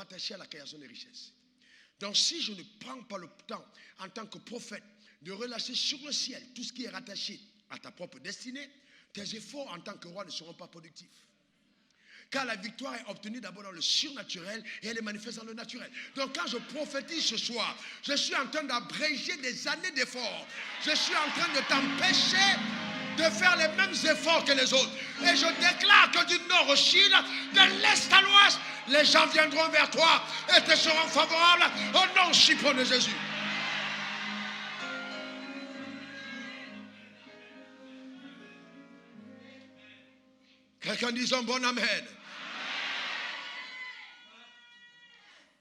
attaché à la création des richesses. Donc si je ne prends pas le temps en tant que prophète de relâcher sur le ciel tout ce qui est rattaché à ta propre destinée, tes efforts en tant que roi ne seront pas productifs. Car la victoire est obtenue d'abord dans le surnaturel et elle est manifeste dans le naturel. Donc quand je prophétise ce soir, je suis en train d'abréger des années d'efforts. Je suis en train de t'empêcher de faire les mêmes efforts que les autres. Et je déclare que du nord au sud, de l'est à l'ouest, les gens viendront vers toi et te seront favorables au nom suprême de Jésus. Quelqu'un dise un bon amen.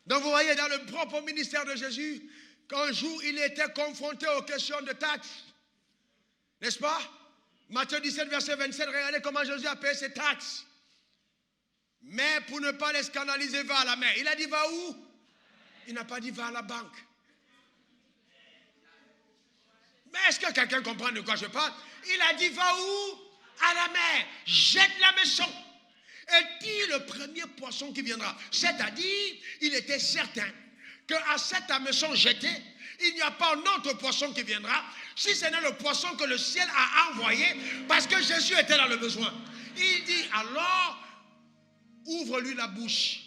Donc vous voyez dans le propre ministère de Jésus, qu'un jour il était confronté aux questions de taxes. N'est-ce pas? Matthieu 17, verset 27, regardez comment Jésus a payé ses taxes. Mais pour ne pas les scandaliser, va à la mer. Il a dit va où? Il n'a pas dit va à la banque. Mais est-ce que quelqu'un comprend de quoi je parle? Il a dit va où? À la mer. Jette la maison. Et tire le premier poisson qui viendra. C'est-à-dire, il était certain qu'à cette hameçon jetée, il n'y a pas un autre poisson qui viendra, si ce n'est le poisson que le ciel a envoyé, parce que Jésus était dans le besoin. Il dit alors, ouvre-lui la bouche,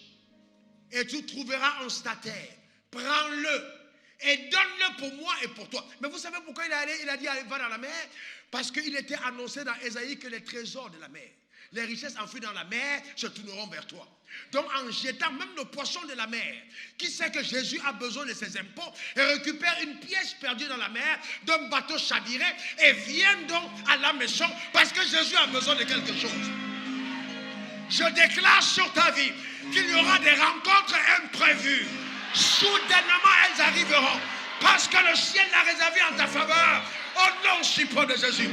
et tu trouveras un stataire. Prends-le, et donne-le pour moi et pour toi. Mais vous savez pourquoi il est allé? Il a dit, allez, va dans la mer, parce qu'il était annoncé dans Ésaïe que les trésors de la mer, les richesses enfouies dans la mer se tourneront vers toi. Donc en jetant même le poisson de la mer, qui sait que Jésus a besoin de ses impôts, et récupère une pièce perdue dans la mer d'un bateau chaviré et vient donc à la maison parce que Jésus a besoin de quelque chose. Je déclare sur ta vie qu'il y aura des rencontres imprévues. Soudainement elles arriveront parce que le ciel l'a réservé en ta faveur au nom suprême de Jésus.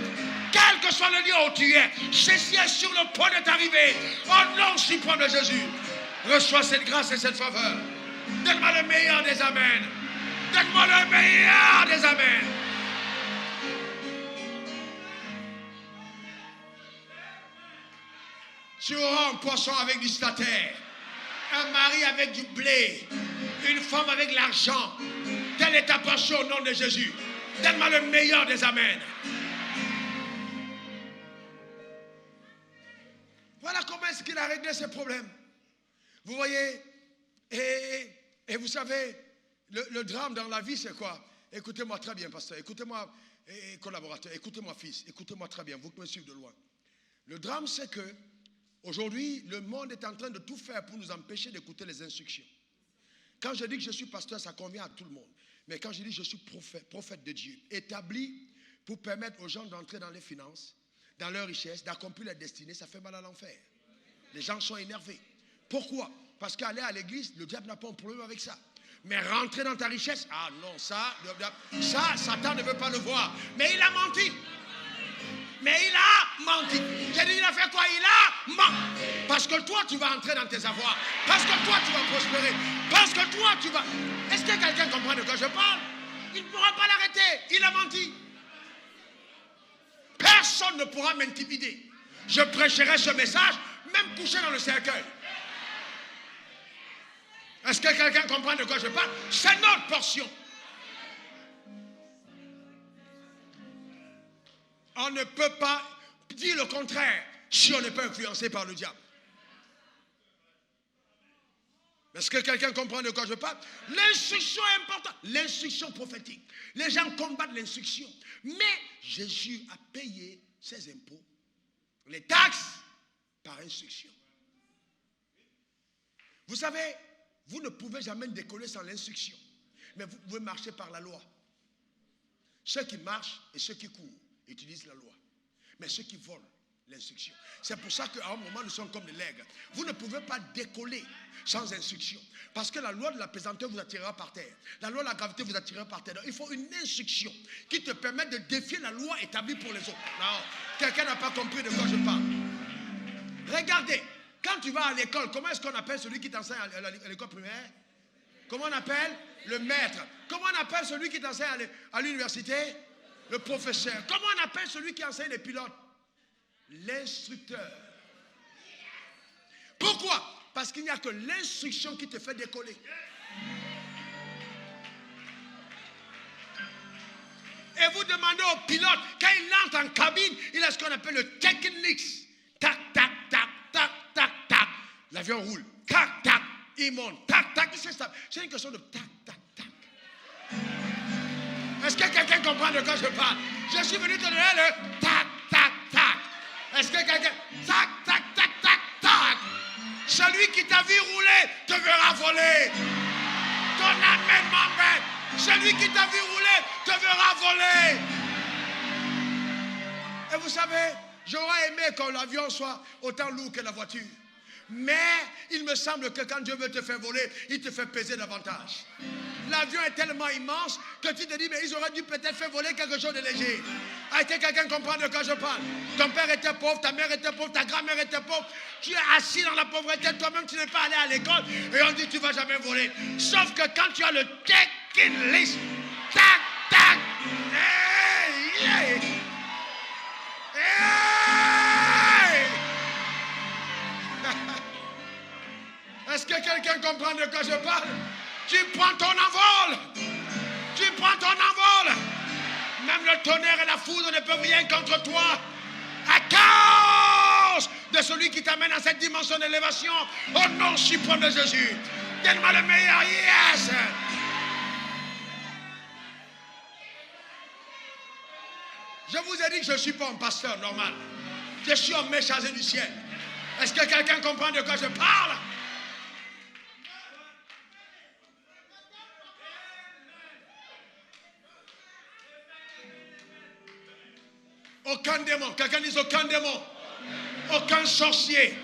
Quel que soit le lieu où tu es, ceci est sur le point de t'arriver. Au nom suprême de Jésus, reçois cette grâce et cette faveur. Donne-moi le meilleur des amens. Donne-moi le meilleur des amens. Tu auras un poisson avec du stataire, un mari avec du blé, une femme avec l'argent. Telle est ta portion au nom de Jésus. Donne-moi le meilleur des amens. Voilà comment est-ce qu'il a réglé ses problèmes. Vous voyez, et vous savez, le drame dans la vie, c'est quoi? Écoutez-moi très bien, pasteur. Écoutez-moi, collaborateur. Écoutez-moi, fils. Écoutez-moi très bien, vous qui me suivez de loin. Le drame, c'est que aujourd'hui, le monde est en train de tout faire pour nous empêcher d'écouter les instructions. Quand je dis que je suis pasteur, ça convient à tout le monde. Mais quand je dis que je suis prophète de Dieu, établi pour permettre aux gens d'entrer dans les finances, dans leur richesse, d'accomplir leur destinée, ça fait mal à l'enfer. Les gens sont énervés. Pourquoi? Parce qu'aller à l'église, le diable n'a pas un problème avec ça. Mais rentrer dans ta richesse, ah non, ça, Satan ne veut pas le voir. Mais il a menti. Mais il a menti. J'ai dit, il a fait quoi? Il a menti. Parce que toi, tu vas entrer dans tes avoirs. Parce que toi, tu vas prospérer. Parce que toi, tu vas... Est-ce que quelqu'un comprend de quoi je parle? Il ne pourra pas l'arrêter. Il a menti. Personne ne pourra m'intimider. Je prêcherai ce message, même couché dans le cercueil. Est-ce que quelqu'un comprend de quoi je parle? C'est notre portion. On ne peut pas dire le contraire si on n'est pas influencé par le diable. Est-ce que quelqu'un comprend de quoi je parle? L'instruction est importante. L'instruction prophétique. Les gens combattent l'instruction. Mais Jésus a payé ses impôts, les taxes, par instruction. Vous savez, vous ne pouvez jamais décoller sans l'instruction. Mais vous pouvez marcher par la loi. Ceux qui marchent et ceux qui courent utilisent la loi. Mais ceux qui volent, l'instruction. C'est pour ça qu'à un moment, nous sommes comme des legs. Vous ne pouvez pas décoller sans instruction. Parce que la loi de la pesanteur vous attirera par terre. La loi de la gravité vous attirera par terre. Donc, il faut une instruction qui te permette de défier la loi établie pour les autres. Non, quelqu'un n'a pas compris de quoi je parle. Regardez, quand tu vas à l'école, comment est-ce qu'on appelle celui qui t'enseigne à l'école primaire? Comment on appelle? Le maître. Comment on appelle celui qui t'enseigne à l'université? Le professeur. Comment on appelle celui qui enseigne les pilotes? L'instructeur. Pourquoi? Parce qu'il n'y a que l'instruction qui te fait décoller. Et vous demandez au pilote, quand il entre en cabine, il a ce qu'on appelle le technique. Tac, tac, tac, tac, tac, tac. L'avion roule. Tac, tac, il monte. Tac, tac. C'est une question de tac, tac, tac. Est-ce que quelqu'un comprend de quoi je parle? Je suis venu te donner le tac, tac, tac. Est-ce que quelqu'un... Tac, tac, tac, tac, tac. Celui qui t'a vu rouler te verra voler. Ton amène, mon père. Celui qui t'a vu rouler te verra voler. Et vous savez, j'aurais aimé que l'avion soit autant lourd que la voiture. Mais il me semble que quand Dieu veut te faire voler, il te fait peser davantage. L'avion est tellement immense que tu te dis, mais ils auraient dû peut-être faire voler quelque chose de léger. Est-ce que quelqu'un comprend de quoi je parle? Ton père était pauvre, ta mère était pauvre, ta grand-mère était pauvre. Tu es assis dans la pauvreté, toi-même tu n'es pas allé à l'école et on dit tu ne vas jamais voler. Sauf que quand tu as le take-in list, tac, tac, hey, hey, hey. Est-ce que quelqu'un comprend de quoi je parle? Tu prends ton envol. Tu prends ton envol. Même le tonnerre et la foudre ne peuvent rien contre toi. À cause de celui qui t'amène à cette dimension d'élévation. Au nom suprême de Jésus. Donne-moi le meilleur. Yes. Je vous ai dit que je ne suis pas un pasteur normal. Je suis un messager du ciel. Est-ce que quelqu'un comprend de quoi je parle? Aucun démon, quelqu'un dit aucun démon, aucun sorcier,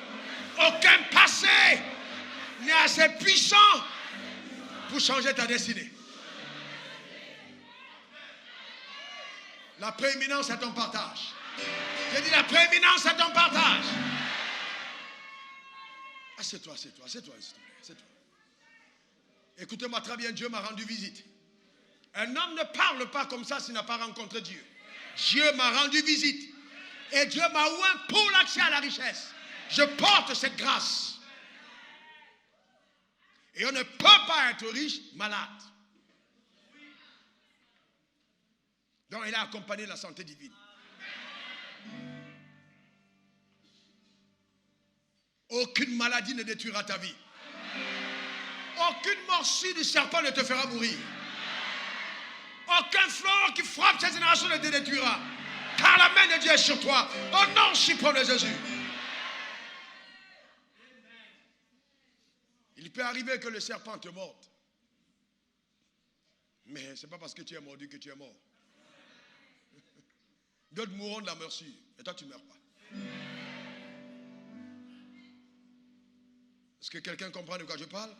aucun passé n'est assez puissant pour changer ta destinée. La prééminence est ton partage. J'ai dit la prééminence est ton partage. Assieds-toi, assieds-toi, assieds-toi, assieds-toi. Écoutez-moi très bien, Dieu m'a rendu visite. Un homme ne parle pas comme ça s'il n'a pas rencontré Dieu. Dieu m'a rendu visite. Et Dieu m'a ouvert pour l'accès à la richesse. Je porte cette grâce. Et on ne peut pas être riche malade. Donc il a accompagné la santé divine. Aucune maladie ne détruira ta vie. Aucune morsure du serpent ne te fera mourir. Aucun flot qui frappe cette génération ne te détruira. Car la main de Dieu est sur toi. Au nom suprême de Jésus. Il peut arriver que le serpent te morde. Mais ce n'est pas parce que tu es mordu que tu es mort. D'autres mourront de la morsure. Et toi, tu ne meurs pas. Est-ce que quelqu'un comprend de quoi je parle?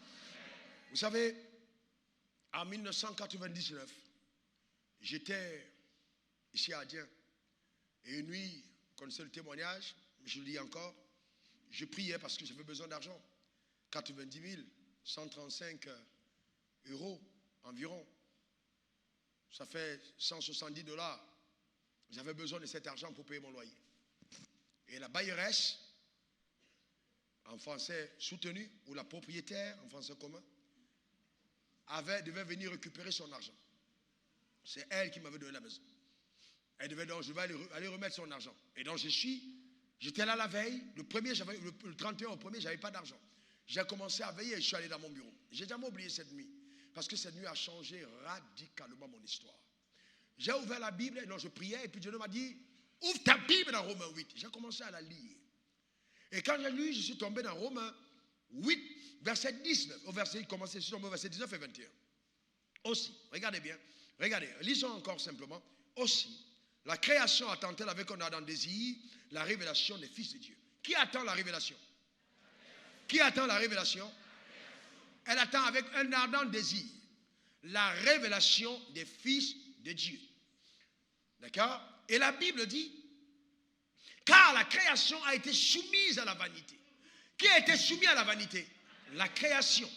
Vous savez, en 1999, j'étais ici à Adien. Et une nuit, vous connaissez le témoignage, je le dis encore, je priais parce que j'avais besoin d'argent. 90 000, 135 euros environ. Ça fait 170 $. J'avais besoin de cet argent pour payer mon loyer. Et la bailleresse, en français soutenu, ou la propriétaire, en français commun, devait venir récupérer son argent. C'est elle qui m'avait donné la maison. Elle devait donc, je vais aller remettre son argent. Et donc j'étais là la veille, le 31 au 1er, je n'avais pas d'argent. J'ai commencé à veiller et je suis allé dans mon bureau. J'ai jamais oublié cette nuit, parce que cette nuit a changé radicalement mon histoire. J'ai ouvert la Bible, et donc je priais, et puis Dieu m'a dit, ouvre ta Bible dans Romains 8. J'ai commencé à la lire. Et quand j'ai lu, je suis tombé dans Romains 8, verset 19. Je suis tombé au verset 19 et 21. Aussi, regardez bien, regardez, lisons encore simplement. Aussi, la création attend-elle avec un ardent désir la révélation des fils de Dieu. Qui attend la révélation? Qui attend la révélation? Elle attend avec un ardent désir la révélation des fils de Dieu. D'accord? Et la Bible dit, car la création a été soumise à la vanité. Qui a été soumis à la vanité? La création.